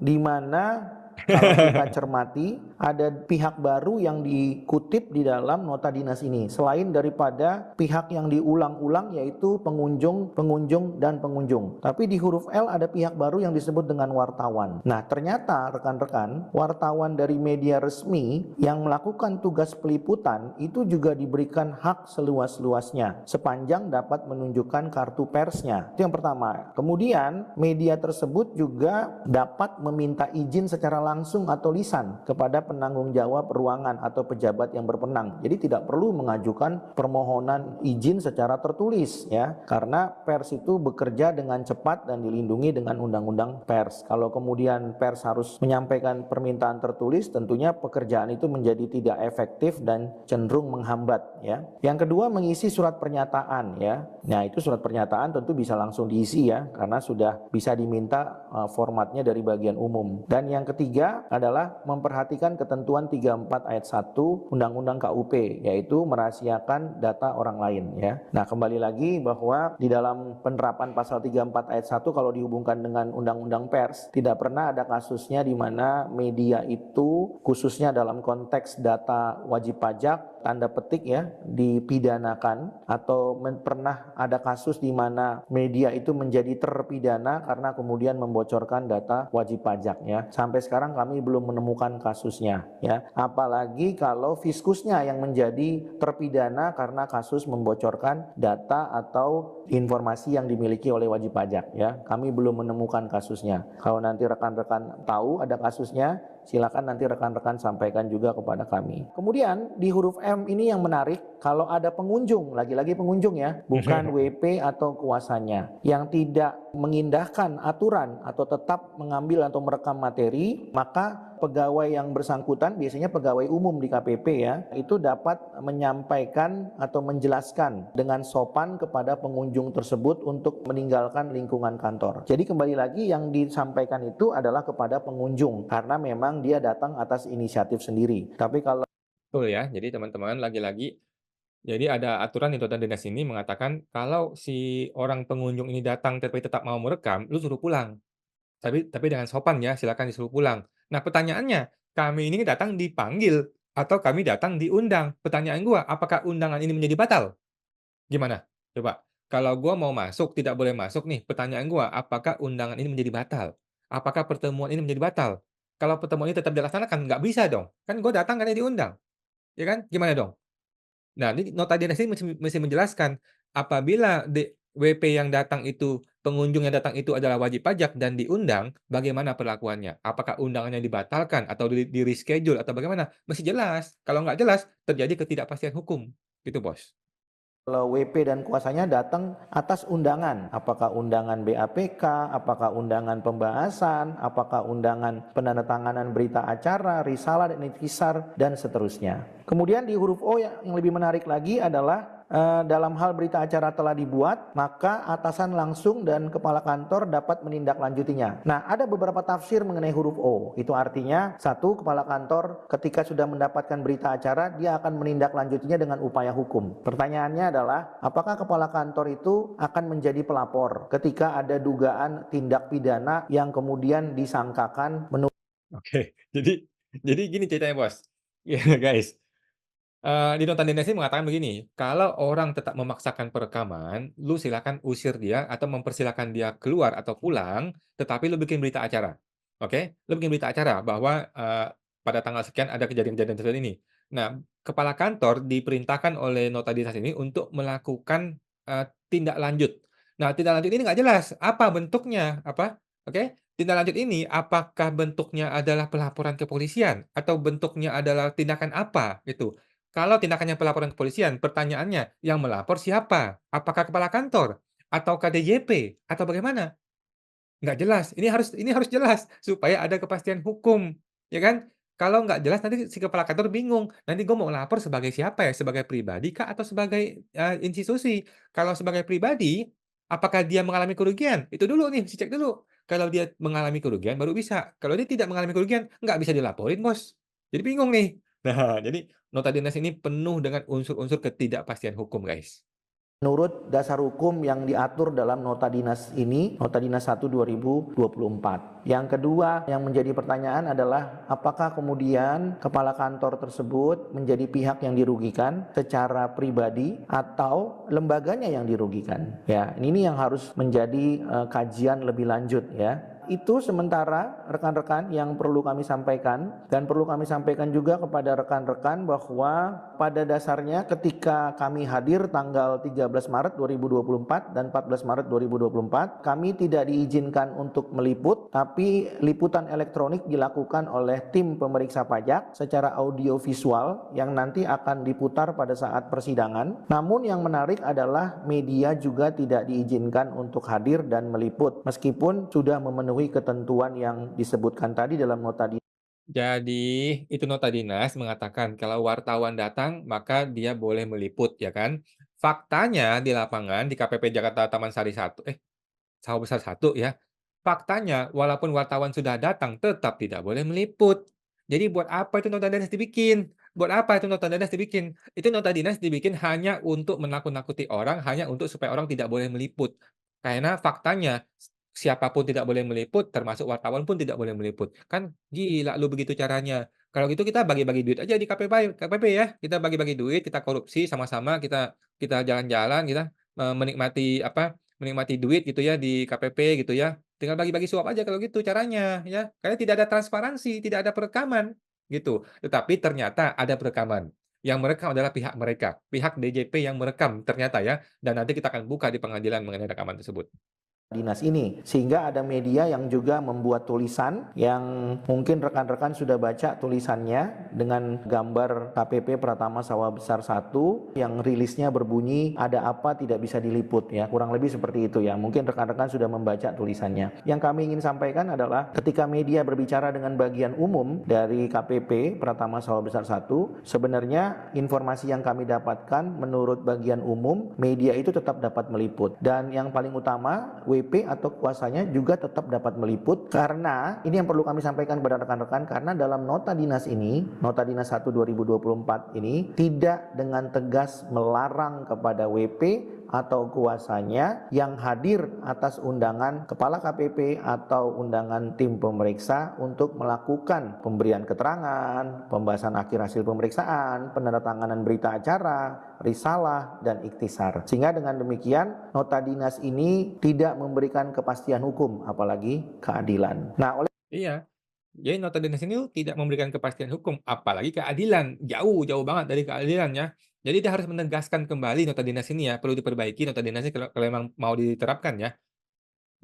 di mana kalau kita cermati, ada pihak baru yang dikutip di dalam nota dinas ini. Selain daripada pihak yang diulang-ulang, yaitu pengunjung, pengunjung, dan pengunjung. Tapi di huruf L ada pihak baru yang disebut dengan wartawan. Nah, ternyata rekan-rekan, wartawan dari media resmi yang melakukan tugas peliputan itu juga diberikan hak seluas-luasnya, sepanjang dapat menunjukkan kartu persnya. Itu yang pertama. Kemudian, media tersebut juga dapat meminta izin secara langsung atau lisan kepada penanggung jawab ruangan atau pejabat yang berwenang. Jadi tidak perlu mengajukan permohonan izin secara tertulis ya, karena pers itu bekerja dengan cepat dan dilindungi dengan undang-undang pers. Kalau kemudian pers harus menyampaikan permintaan tertulis, tentunya pekerjaan itu menjadi tidak efektif dan cenderung menghambat ya. Yang kedua, mengisi surat pernyataan ya. Nah, itu surat pernyataan tentu bisa langsung diisi ya, karena sudah bisa diminta formatnya dari bagian umum. Dan yang ketiga adalah memperhatikan ketentuan 34 ayat 1 Undang-Undang KUP, yaitu merahasiakan data orang lain ya. Nah, kembali lagi bahwa di dalam penerapan pasal 34 ayat 1 kalau dihubungkan dengan Undang-Undang Pers, tidak pernah ada kasusnya di mana media itu khususnya dalam konteks data wajib pajak tanda petik ya dipidanakan, atau pernah ada kasus di mana media itu menjadi terpidana karena kemudian membocorkan data wajib pajak ya. Sampai sekarang kami belum menemukan kasusnya ya. Apalagi kalau fiskusnya yang menjadi terpidana karena kasus membocorkan data atau informasi yang dimiliki oleh wajib pajak ya. Kami belum menemukan kasusnya. Kalau nanti rekan-rekan tahu ada kasusnya, silakan nanti rekan-rekan sampaikan juga kepada kami. Kemudian di huruf M ini yang menarik, kalau ada pengunjung, lagi-lagi pengunjung ya, bukan WP atau kuasanya, yang tidak mengindahkan aturan atau tetap mengambil atau merekam materi, maka pegawai yang bersangkutan, biasanya pegawai umum di KPP ya, itu dapat menyampaikan atau menjelaskan dengan sopan kepada pengunjung tersebut untuk meninggalkan lingkungan kantor. Jadi kembali lagi yang disampaikan itu adalah kepada pengunjung, karena memang dia datang atas inisiatif sendiri. Tapi kalau Betul ya. Jadi teman-teman lagi-lagi, jadi ada aturan di Nota Dinas ini mengatakan kalau si orang pengunjung ini datang tapi tetap mau merekam, lu suruh pulang. Tapi dengan sopan ya, silakan disuruh pulang. Nah, pertanyaannya, kami ini datang dipanggil atau kami datang diundang? Pertanyaan gua, apakah undangan ini menjadi batal? Gimana? Coba. Kalau gua mau masuk, tidak boleh masuk nih. Pertanyaan gua, apakah undangan ini menjadi batal? Apakah pertemuan ini menjadi batal? Kalau pertemuan ini tetap dilaksanakan, nggak bisa dong. Kan gua datang karena diundang, ya kan? Gimana dong? Nah, ini nota dinas ini mesti menjelaskan, apabila WP yang datang itu, pengunjung yang datang itu adalah wajib pajak dan diundang, bagaimana perlakuannya? Apakah undangannya dibatalkan atau di-reschedule atau bagaimana? Mesti jelas. Kalau nggak jelas, terjadi ketidakpastian hukum. Gitu, Bos. WP dan kuasanya datang atas undangan, apakah undangan BAPK, apakah undangan pembahasan, apakah undangan penandatanganan berita acara, risalah dan intisar, dan seterusnya. Kemudian di huruf O yang lebih menarik lagi adalah dalam hal berita acara telah dibuat, maka atasan langsung dan kepala kantor dapat menindaklanjutinya. Nah, ada beberapa tafsir mengenai huruf O. Itu artinya, satu, kepala kantor ketika sudah mendapatkan berita acara, dia akan menindaklanjutinya dengan upaya hukum. Pertanyaannya adalah, apakah kepala kantor itu akan menjadi pelapor ketika ada dugaan tindak pidana yang kemudian disangkakan menurut Oke, jadi gini ceritanya, Bos. Ya, guys. Di nota dinas ini mengatakan begini, kalau orang tetap memaksakan perekaman, lu silakan usir dia atau mempersilahkan dia keluar atau pulang, tetapi lu bikin berita acara, oke? Lu bikin berita acara bahwa, pada tanggal sekian ada kejadian-kejadian seperti ini. Nah, kepala kantor diperintahkan oleh nota dinas ini untuk melakukan, tindak lanjut. Nah, tindak lanjut ini nggak jelas, apa bentuknya, apa, oke? Tindak lanjut ini apakah bentuknya adalah pelaporan ke polisian atau bentuknya adalah tindakan apa, gitu. Kalau tindakannya pelaporan kepolisian, pertanyaannya, yang melapor siapa? Apakah kepala kantor? Ataukah DJP? Atau bagaimana? Nggak jelas, ini harus jelas, supaya ada kepastian hukum, ya kan? Kalau nggak jelas nanti si kepala kantor bingung, nanti gue mau lapor sebagai siapa ya? Sebagai pribadi kah atau sebagai, institusi? Kalau sebagai pribadi, apakah dia mengalami kerugian? Itu dulu nih, mesti cek dulu. Kalau dia mengalami kerugian baru bisa, kalau dia tidak mengalami kerugian, nggak bisa dilaporin, Bos. Jadi bingung nih. Nah, jadi nota dinas ini penuh dengan unsur-unsur ketidakpastian hukum, guys. Menurut dasar hukum yang diatur dalam Nota Dinas ini, Nota Dinas 1 2024. Yang kedua yang menjadi pertanyaan adalah apakah kemudian kepala kantor tersebut menjadi pihak yang dirugikan secara pribadi atau lembaganya yang dirugikan. Ya, ini yang harus menjadi kajian lebih lanjut ya. Itu sementara rekan-rekan yang perlu kami sampaikan, dan perlu kami sampaikan juga kepada rekan-rekan bahwa pada dasarnya ketika kami hadir tanggal 13 Maret 2024 dan 14 Maret 2024, kami tidak diizinkan untuk meliput, tapi liputan elektronik dilakukan oleh tim pemeriksa pajak secara audio visual yang nanti akan diputar pada saat persidangan. Namun yang menarik adalah media juga tidak diizinkan untuk hadir dan meliput meskipun sudah memenuhi ketentuan yang disebutkan tadi dalam nota di. Jadi, itu nota dinas mengatakan kalau wartawan datang, maka dia boleh meliput, ya kan? Faktanya di lapangan di KPP Jakarta Taman Sari 1, Sawah Besar 1 ya, faktanya walaupun wartawan sudah datang, tetap tidak boleh meliput. Jadi buat apa itu nota dinas dibikin? Buat apa itu nota dinas dibikin? Itu nota dinas dibikin hanya untuk menakut-nakuti orang, hanya untuk supaya orang tidak boleh meliput. Karena faktanya siapapun tidak boleh meliput, termasuk wartawan pun tidak boleh meliput. Kan gila lu begitu caranya. Kalau gitu kita bagi-bagi duit aja di KPP ya. Kita bagi-bagi duit, kita korupsi sama-sama, kita kita jalan-jalan, kita, menikmati apa, menikmati duit gitu ya di KPP gitu ya. Tinggal bagi-bagi suap aja kalau gitu caranya ya. Karena tidak ada transparansi, tidak ada perekaman gitu. Tetapi ternyata ada perekaman. Yang merekam adalah pihak mereka, pihak DJP yang merekam ternyata ya. Dan nanti kita akan buka di pengadilan mengenai rekaman tersebut. Dinas ini, sehingga ada media yang juga membuat tulisan yang mungkin rekan-rekan sudah baca tulisannya dengan gambar KPP Pratama Sawah Besar 1 yang rilisnya berbunyi ada apa tidak bisa diliput ya, kurang lebih seperti itu ya. Mungkin rekan-rekan sudah membaca tulisannya. Yang kami ingin sampaikan adalah ketika media berbicara dengan bagian umum dari KPP Pratama Sawah Besar 1, sebenarnya informasi yang kami dapatkan menurut bagian umum media itu tetap dapat meliput, dan yang paling utama WP atau kuasanya juga tetap dapat meliput, karena ini yang perlu kami sampaikan kepada rekan-rekan, karena dalam nota dinas ini, nota dinas 1 2024 ini tidak dengan tegas melarang kepada WP atau kuasanya yang hadir atas undangan kepala KPP atau undangan tim pemeriksa untuk melakukan pemberian keterangan, pembahasan akhir hasil pemeriksaan, penandatanganan berita acara, risalah, dan ikhtisar. Sehingga dengan demikian nota dinas ini tidak memberikan kepastian hukum apalagi keadilan. Nah, oleh Iya. Jadi nota dinas ini tidak memberikan kepastian hukum, apalagi keadilan. Jauh, jauh banget dari keadilan ya. Jadi dia harus menegaskan kembali nota dinas ini ya, perlu diperbaiki nota dinasnya kalau memang mau diterapkan ya.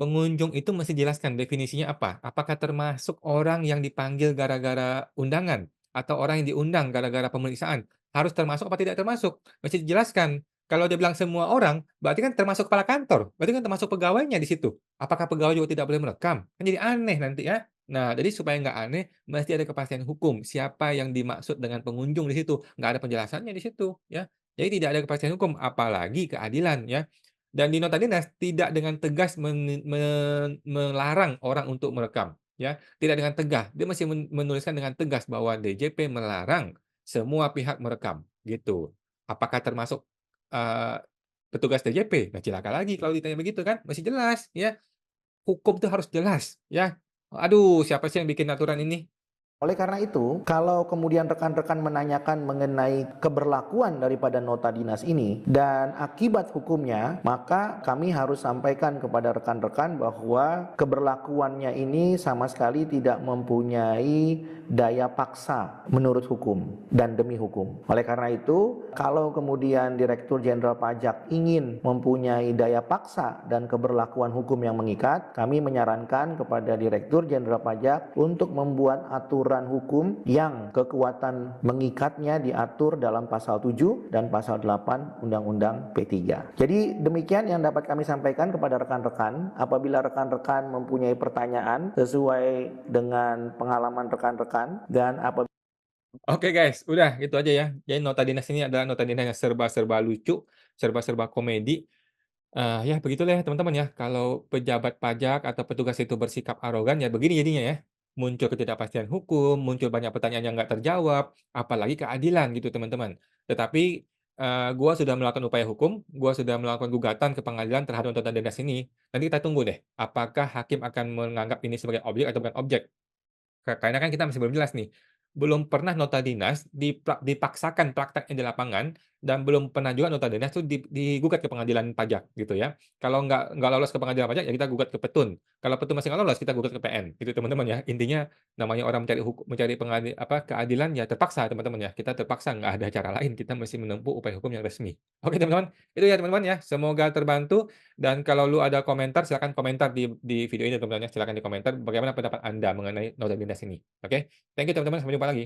Pengunjung itu mesti jelaskan definisinya apa. Apakah termasuk orang yang dipanggil gara-gara undangan? Atau orang yang diundang gara-gara pemeriksaan? Harus termasuk apa tidak termasuk? Mesti dijelaskan. Kalau dia bilang semua orang, berarti kan termasuk kepala kantor. Berarti kan termasuk pegawainya di situ. Apakah pegawai juga tidak boleh merekam? Kan jadi aneh nanti ya. Nah, jadi supaya nggak aneh, mesti ada kepastian hukum. Siapa yang dimaksud dengan pengunjung di situ? Nggak ada penjelasannya di situ, ya. Jadi tidak ada kepastian hukum, apalagi keadilan, ya. Dan di nota dinas tidak dengan tegas melarang orang untuk merekam, ya. Tidak dengan tegas, dia masih menuliskan dengan tegas bahwa DJP melarang semua pihak merekam, gitu. Apakah termasuk, eee, petugas DJP? Nah, cilaka lagi kalau ditanya begitu kan, masih jelas, ya. Hukum itu harus jelas, ya. Aduh, siapa sih yang bikin aturan ini? Oleh karena itu, kalau kemudian rekan-rekan menanyakan mengenai keberlakuan daripada nota dinas ini dan akibat hukumnya, maka kami harus sampaikan kepada rekan-rekan bahwa keberlakuannya ini sama sekali tidak mempunyai daya paksa menurut hukum dan demi hukum. Oleh karena itu, kalau kemudian Direktur Jenderal Pajak ingin mempunyai daya paksa dan keberlakuan hukum yang mengikat, kami menyarankan kepada Direktur Jenderal Pajak untuk membuat aturan aturan hukum yang kekuatan mengikatnya diatur dalam pasal 7 dan pasal 8 Undang-Undang P3. Jadi demikian yang dapat kami sampaikan kepada rekan-rekan. Apabila rekan-rekan mempunyai pertanyaan sesuai dengan pengalaman rekan-rekan dan apabila Oke guys, udah gitu aja ya. Jadi nota dinas ini adalah nota dinas yang serba-serba lucu, serba-serba komedi. Ya begitulah ya teman-teman ya, kalau pejabat pajak atau petugas itu bersikap arogan ya begini jadinya ya. Muncul ketidakpastian hukum, muncul banyak pertanyaan yang nggak terjawab, apalagi keadilan gitu teman-teman. Tetapi, gua sudah melakukan upaya hukum, gua sudah melakukan gugatan ke pengadilan terhadap nota dinas ini. Nanti kita tunggu deh, apakah hakim akan menganggap ini sebagai objek atau bukan objek. Karena kan kita masih belum jelas nih, belum pernah nota dinas dipaksakan prakteknya di lapangan, dan belum pernah juga nota dinas itu digugat ke pengadilan pajak gitu ya. Kalau nggak lolos ke pengadilan pajak, ya kita gugat ke Petun. Kalau Petun masih nggak lolos, kita gugat ke PN, gitu teman-teman ya. Intinya namanya orang mencari keadilan ya terpaksa teman-teman ya. Kita terpaksa, nggak ada cara lain, kita mesti menempuh upaya hukum yang resmi. Oke teman-teman, itu ya teman-teman ya, semoga terbantu. Dan kalau lu ada komentar, silakan komentar di video ini teman-teman ya, silakan di komentar bagaimana pendapat Anda mengenai nota dinas ini. Oke, thank you teman-teman, sampai jumpa lagi.